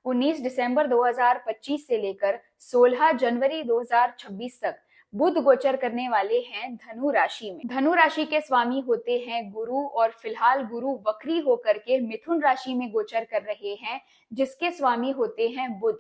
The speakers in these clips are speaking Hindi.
19 दिसंबर 2025 से लेकर 16 जनवरी 2026 तक बुध गोचर करने वाले हैं धनु राशि में। धनु राशि के स्वामी होते हैं गुरु और फिलहाल गुरु वक्री होकर के मिथुन राशि में गोचर कर रहे हैं, जिसके स्वामी होते हैं बुध।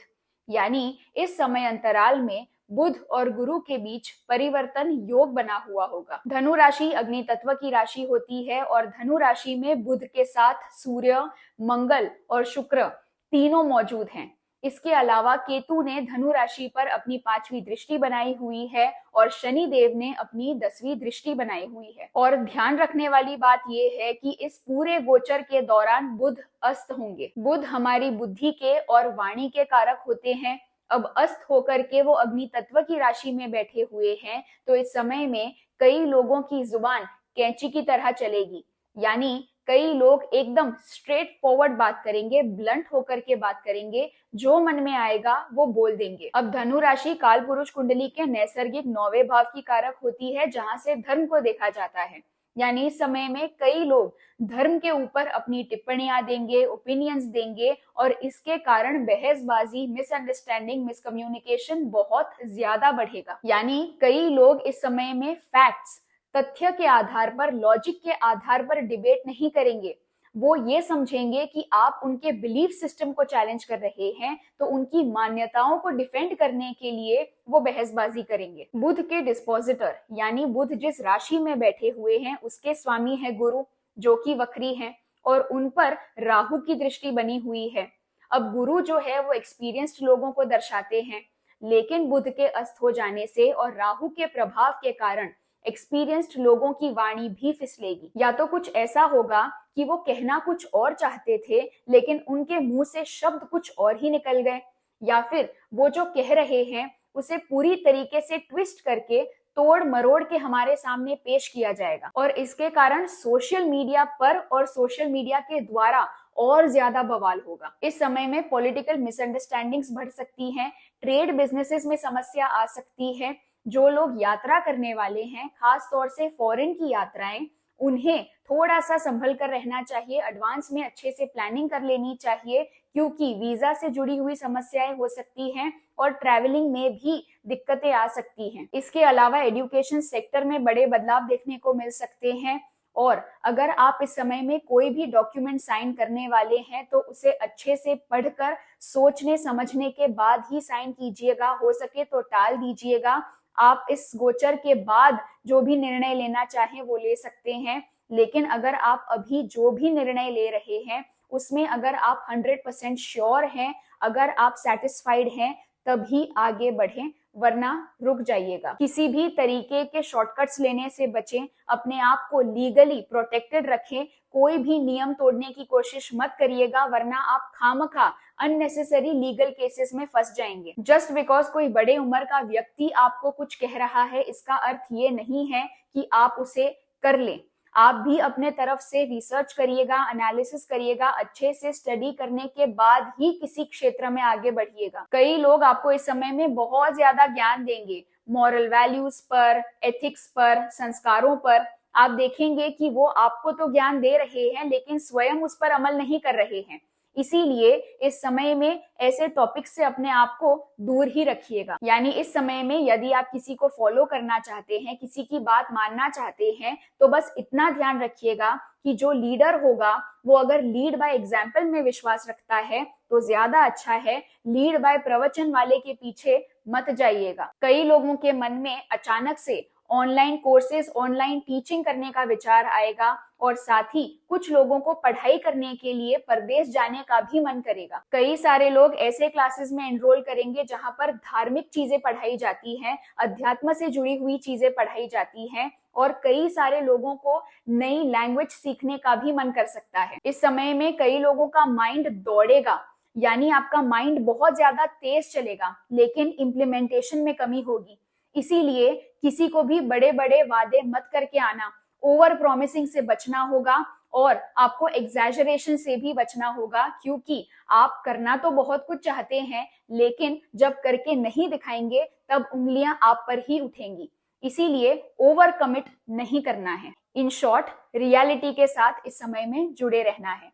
यानी इस समय अंतराल में बुध और गुरु के बीच परिवर्तन योग बना हुआ होगा। धनु राशि अग्नि तत्व की राशि होती है और धनु राशि में बुध के साथ सूर्य, मंगल और शुक्र तीनों मौजूद हैं। इसके अलावा केतु ने धनु राशि पर अपनी 5वीं दृष्टि बनाई हुई है और शनि देव ने अपनी 10वीं दृष्टि बनाई हुई है। और ध्यान रखने वाली बात यह है कि इस पूरे गोचर के दौरान बुध अस्त होंगे। बुध हमारी बुद्धि के और वाणी के कारक होते हैं। अब अस्त होकर के वो अग्नि तत्व की राशि में बैठे हुए हैं, तो इस समय में कई लोगों की जुबान कैंची की तरह चलेगी। यानी कई लोग एकदम स्ट्रेट फॉरवर्ड बात करेंगे, ब्लंट होकर के बात करेंगे, जो मन में आएगा वो बोल देंगे। अब धनु राशि काल पुरुष कुंडली के नैसर्गिक 9वें भाव की कारक होती है, जहां से धर्म को देखा जाता है। यानी इस समय में कई लोग धर्म के ऊपर अपनी टिप्पणियां देंगे, ओपिनियंस देंगे और इसके कारण बहसबाजी, मिसअंडरस्टैंडिंग, मिसकम्युनिकेशन बहुत ज्यादा बढ़ेगा। यानी कई लोग इस समय में फैक्ट्स, तथ्य के आधार पर, लॉजिक के आधार पर डिबेट नहीं करेंगे। वो ये समझेंगे कि आप उनके बिलीफ सिस्टम को चैलेंज कर रहे हैं, तो उनकी मान्यताओं को डिफेंड करने के लिए वो बहसबाजी करेंगे। बुध के डिस्पोजिटर यानी बुध जिस राशि में बैठे हुए हैं उसके स्वामी है गुरु, जो कि वक्री हैं और उन पर राहु की दृष्टि बनी हुई है। अब गुरु जो है वो एक्सपीरियंस्ड लोगों को दर्शाते हैं, लेकिन बुध के अस्त हो जाने से और राहु के प्रभाव के कारण एक्सपीरियंस्ड लोगों की वाणी भी फिसलेगी। या तो कुछ ऐसा होगा कि वो कहना कुछ और चाहते थे, लेकिन उनके मुंह से शब्द कुछ और ही निकल गए, या फिर वो जो कह रहे हैं उसे पूरी तरीके से ट्विस्ट करके, तोड़ मरोड़ के हमारे सामने पेश किया जाएगा। और इसके कारण सोशल मीडिया पर और सोशल मीडिया के द्वारा और ज्यादा बवाल होगा। इस समय में पॉलिटिकल मिसअंडरस्टैंडिंग्स बढ़ सकती हैं, ट्रेड बिजनेसेस में समस्या आ सकती है। जो लोग यात्रा करने वाले हैं, खास तौर से फॉरेन की यात्राएं, उन्हें थोड़ा सा संभल कर रहना चाहिए। एडवांस में अच्छे से प्लानिंग कर लेनी चाहिए, क्योंकि वीजा से जुड़ी हुई समस्याएं हो सकती हैं और ट्रैवलिंग में भी दिक्कतें आ सकती हैं। इसके अलावा एजुकेशन सेक्टर में बड़े बदलाव देखने को मिल सकते हैं। और अगर आप इस समय में कोई भी डॉक्यूमेंट साइन करने वाले हैं तो उसे अच्छे से पढ़कर, सोचने समझने के बाद ही साइन कीजिएगा। हो सके तो टाल दीजिएगा। आप इस गोचर के बाद जो भी निर्णय लेना चाहें वो ले सकते हैं, लेकिन अगर आप अभी जो भी निर्णय ले रहे हैं उसमें अगर आप 100% श्योर हैं, अगर आप सेटिस्फाइड हैं, तभी आगे बढ़ें, वरना रुक जाइएगा। किसी भी तरीके के शॉर्टकट्स लेने से बचें, अपने आप को लीगली प्रोटेक्टेड रखें। कोई भी नियम तोड़ने की कोशिश मत करिएगा, वरना आप खामखा अननेसेसरी लीगल केसेस में फंस जाएंगे। जस्ट बिकॉज कोई बड़े उम्र का व्यक्ति आपको कुछ कह रहा है, इसका अर्थ ये नहीं है कि आप उसे कर लें। आप भी अपने तरफ से रिसर्च करिएगा, एनालिसिस करिएगा, अच्छे से स्टडी करने के बाद ही किसी क्षेत्र में आगे बढ़िएगा। कई लोग आपको इस समय में बहुत ज्यादा ज्ञान देंगे, मॉरल वैल्यूज पर, एथिक्स पर, संस्कारों पर। आप देखेंगे कि वो आपको तो ज्ञान दे रहे हैं, लेकिन स्वयं उस पर अमल नहीं कर रहे हैं। इसीलिए इस समय में ऐसे टॉपिक से अपने आप को दूर ही रखिएगा। यानी इस समय में यदि आप किसी को फॉलो करना चाहते हैं, किसी की बात मानना चाहते हैं, तो बस इतना ध्यान रखिएगा कि जो लीडर होगा वो अगर लीड बाय एग्जाम्पल में विश्वास रखता है तो ज्यादा अच्छा है। लीड बाय प्रवचन वाले के पीछे मत जाइएगा। कई लोगों के मन में अचानक से ऑनलाइन कोर्सेज, ऑनलाइन टीचिंग करने का विचार आएगा और साथ ही कुछ लोगों को पढ़ाई करने के लिए परदेश जाने का भी मन करेगा। कई सारे लोग ऐसे क्लासेस में एनरोल करेंगे जहां पर धार्मिक चीजें पढ़ाई जाती हैं, अध्यात्म से जुड़ी हुई चीजें पढ़ाई जाती हैं और कई सारे लोगों को नई लैंग्वेज सीखने का भी मन कर सकता है। इस समय में कई लोगों का माइंड दौड़ेगा, यानी आपका माइंड बहुत ज्यादा तेज चलेगा, लेकिन इम्प्लीमेंटेशन में कमी होगी। इसीलिए किसी को भी बड़े बड़े वादे मत करके आना, ओवर प्रॉमिसिंग से बचना होगा और आपको एग्जैजरेशन से भी बचना होगा, क्योंकि आप करना तो बहुत कुछ चाहते हैं, लेकिन जब करके नहीं दिखाएंगे तब उंगलियां आप पर ही उठेंगी। इसीलिए ओवर कमिट नहीं करना है। इन शॉर्ट, रियलिटी के साथ इस समय में जुड़े रहना है।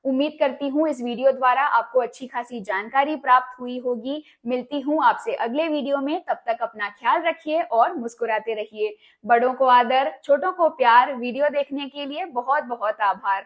उम्मीद करती हूँ इस वीडियो द्वारा आपको अच्छी खासी जानकारी प्राप्त हुई होगी। मिलती हूँ आपसे अगले वीडियो में, तब तक अपना ख्याल रखिए और मुस्कुराते रहिए। बड़ों को आदर, छोटों को प्यार। वीडियो देखने के लिए बहुत बहुत आभार।